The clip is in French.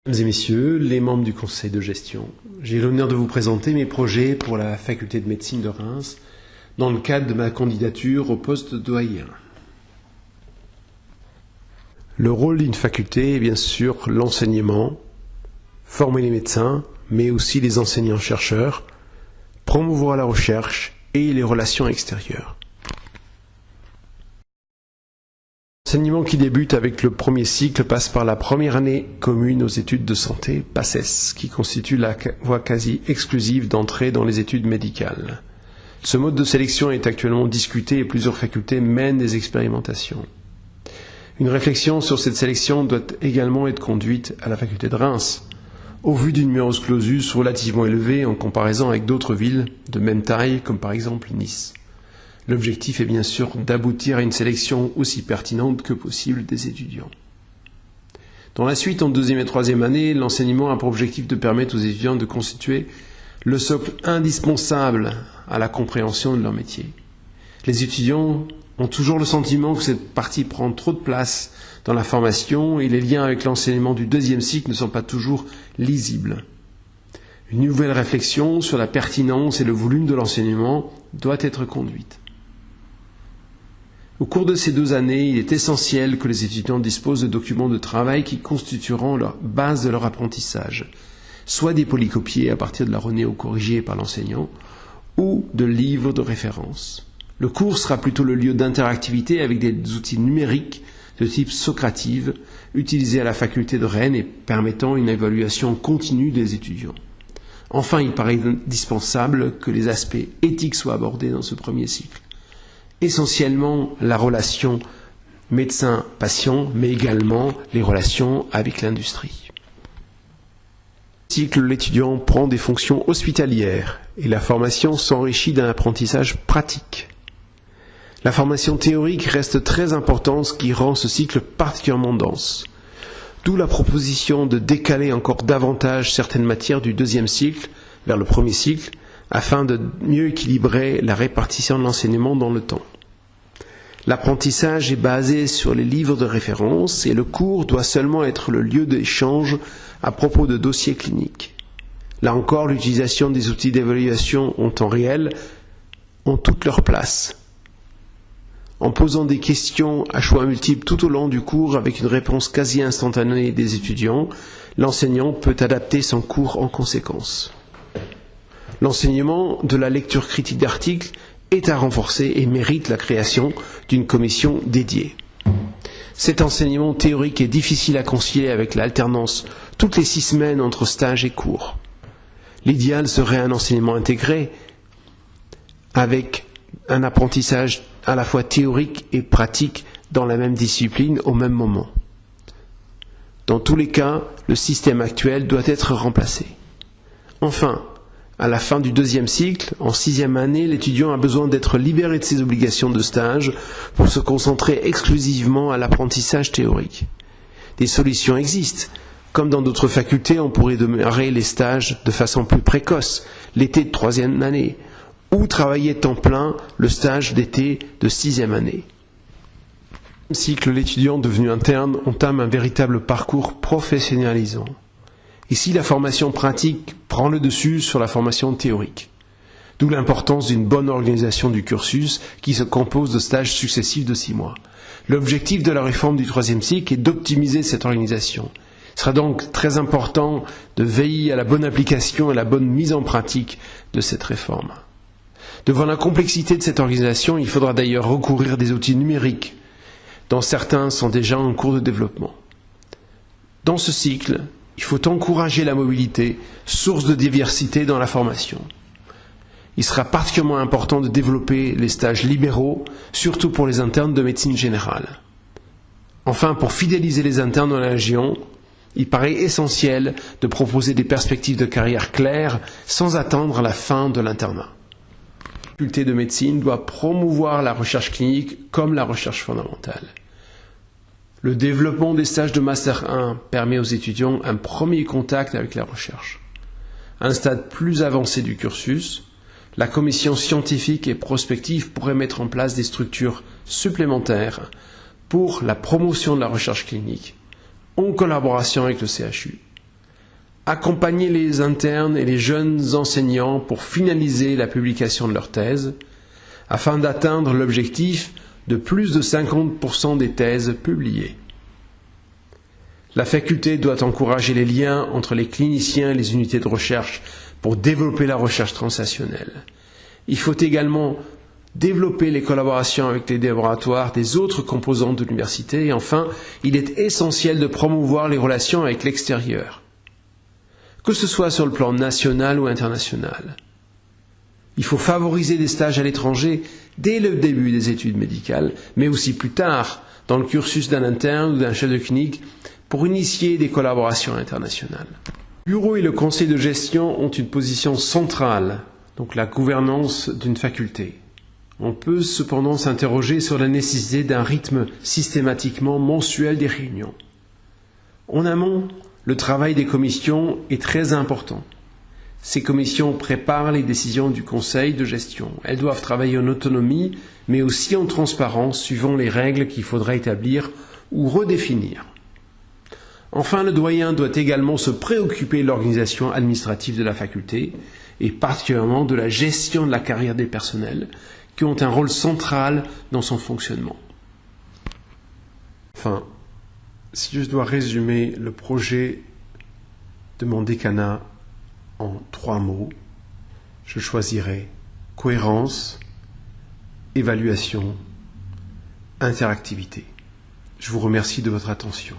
Mesdames et messieurs, les membres du conseil de gestion, j'ai l'honneur de vous présenter mes projets pour la faculté de médecine de Reims dans le cadre de ma candidature au poste de doyen. Le rôle d'une faculté est bien sûr l'enseignement, former les médecins, mais aussi les enseignants-chercheurs, promouvoir la recherche et les relations extérieures. L'enseignement qui débute avec le premier cycle passe par la première année commune aux études de santé, PACES, qui constitue la voie quasi exclusive d'entrée dans les études médicales. Ce mode de sélection est actuellement discuté et plusieurs facultés mènent des expérimentations. Une réflexion sur cette sélection doit également être conduite à la faculté de Reims, au vu du numerus clausus relativement élevé en comparaison avec d'autres villes de même taille, comme par exemple Nice. L'objectif est bien sûr d'aboutir à une sélection aussi pertinente que possible des étudiants. Dans la suite, en deuxième et troisième année, l'enseignement a pour objectif de permettre aux étudiants de constituer le socle indispensable à la compréhension de leur métier. Les étudiants ont toujours le sentiment que cette partie prend trop de place dans la formation et les liens avec l'enseignement du deuxième cycle ne sont pas toujours lisibles. Une nouvelle réflexion sur la pertinence et le volume de l'enseignement doit être conduite. Au cours de ces 2 années, il est essentiel que les étudiants disposent de documents de travail qui constitueront la base de leur apprentissage, soit des polycopiés à partir de la renéo-corrigée par l'enseignant, ou de livres de référence. Le cours sera plutôt le lieu d'interactivité avec des outils numériques de type Socrative, utilisés à la faculté de Rennes et permettant une évaluation continue des étudiants. Enfin, il paraît indispensable que les aspects éthiques soient abordés dans ce premier cycle. Essentiellement la relation médecin-patient, mais également les relations avec l'industrie. Dans ce cycle, l'étudiant prend des fonctions hospitalières et la formation s'enrichit d'un apprentissage pratique. La formation théorique reste très importante, ce qui rend ce cycle particulièrement dense. D'où la proposition de décaler encore davantage certaines matières du deuxième cycle vers le premier cycle, afin de mieux équilibrer la répartition de l'enseignement dans le temps. L'apprentissage est basé sur les livres de référence et le cours doit seulement être le lieu d'échange à propos de dossiers cliniques. Là encore, l'utilisation des outils d'évaluation en temps réel ont toute leur place. En posant des questions à choix multiples tout au long du cours avec une réponse quasi instantanée des étudiants, l'enseignant peut adapter son cours en conséquence. L'enseignement de la lecture critique d'articles est à renforcer et mérite la création d'une commission dédiée. Cet enseignement théorique est difficile à concilier avec l'alternance toutes les 6 semaines entre stage et cours. L'idéal serait un enseignement intégré avec un apprentissage à la fois théorique et pratique dans la même discipline au même moment. Dans tous les cas, le système actuel doit être remplacé. Enfin, à la fin du deuxième cycle, en 6e année, l'étudiant a besoin d'être libéré de ses obligations de stage pour se concentrer exclusivement à l'apprentissage théorique. Des solutions existent. Comme dans d'autres facultés, on pourrait démarrer les stages de façon plus précoce, l'été de 3e année, ou travailler temps plein le stage d'été de 6e année. Au cycle, l'étudiant devenu interne entame un véritable parcours professionnalisant. Ici, la formation pratique prend le dessus sur la formation théorique. D'où l'importance d'une bonne organisation du cursus qui se compose de stages successifs de 6 mois. L'objectif de la réforme du 3e cycle est d'optimiser cette organisation. Il sera donc très important de veiller à la bonne application et à la bonne mise en pratique de cette réforme. Devant la complexité de cette organisation, il faudra d'ailleurs recourir à des outils numériques, dont certains sont déjà en cours de développement. Dans ce cycle, il faut encourager la mobilité, source de diversité dans la formation. Il sera particulièrement important de développer les stages libéraux, surtout pour les internes de médecine générale. Enfin, pour fidéliser les internes dans la région, il paraît essentiel de proposer des perspectives de carrière claires sans attendre la fin de l'internat. La faculté de médecine doit promouvoir la recherche clinique comme la recherche fondamentale. Le développement des stages de Master 1 permet aux étudiants un premier contact avec la recherche. À un stade plus avancé du cursus, la commission scientifique et prospective pourrait mettre en place des structures supplémentaires pour la promotion de la recherche clinique, en collaboration avec le CHU. accompagner les internes et les jeunes enseignants pour finaliser la publication de leur thèse, afin d'atteindre l'objectif de plus de 50% des thèses publiées. La faculté doit encourager les liens entre les cliniciens et les unités de recherche pour développer la recherche translationnelle. Il faut également développer les collaborations avec les laboratoires des autres composantes de l'université et enfin, il est essentiel de promouvoir les relations avec l'extérieur, que ce soit sur le plan national ou international. Il faut favoriser des stages à l'étranger dès le début des études médicales, mais aussi plus tard dans le cursus d'un interne ou d'un chef de clinique pour initier des collaborations internationales. Le bureau et le conseil de gestion ont une position centrale, donc la gouvernance d'une faculté. On peut cependant s'interroger sur la nécessité d'un rythme systématiquement mensuel des réunions. En amont, le travail des commissions est très important. Ces commissions préparent les décisions du conseil de gestion. Elles doivent travailler en autonomie, mais aussi en transparence, suivant les règles qu'il faudra établir ou redéfinir. Enfin, le doyen doit également se préoccuper de l'organisation administrative de la faculté, et particulièrement de la gestion de la carrière des personnels, qui ont un rôle central dans son fonctionnement. Enfin, si je dois résumer le projet de mon décanat en 3 mots, je choisirai cohérence, évaluation, interactivité. Je vous remercie de votre attention.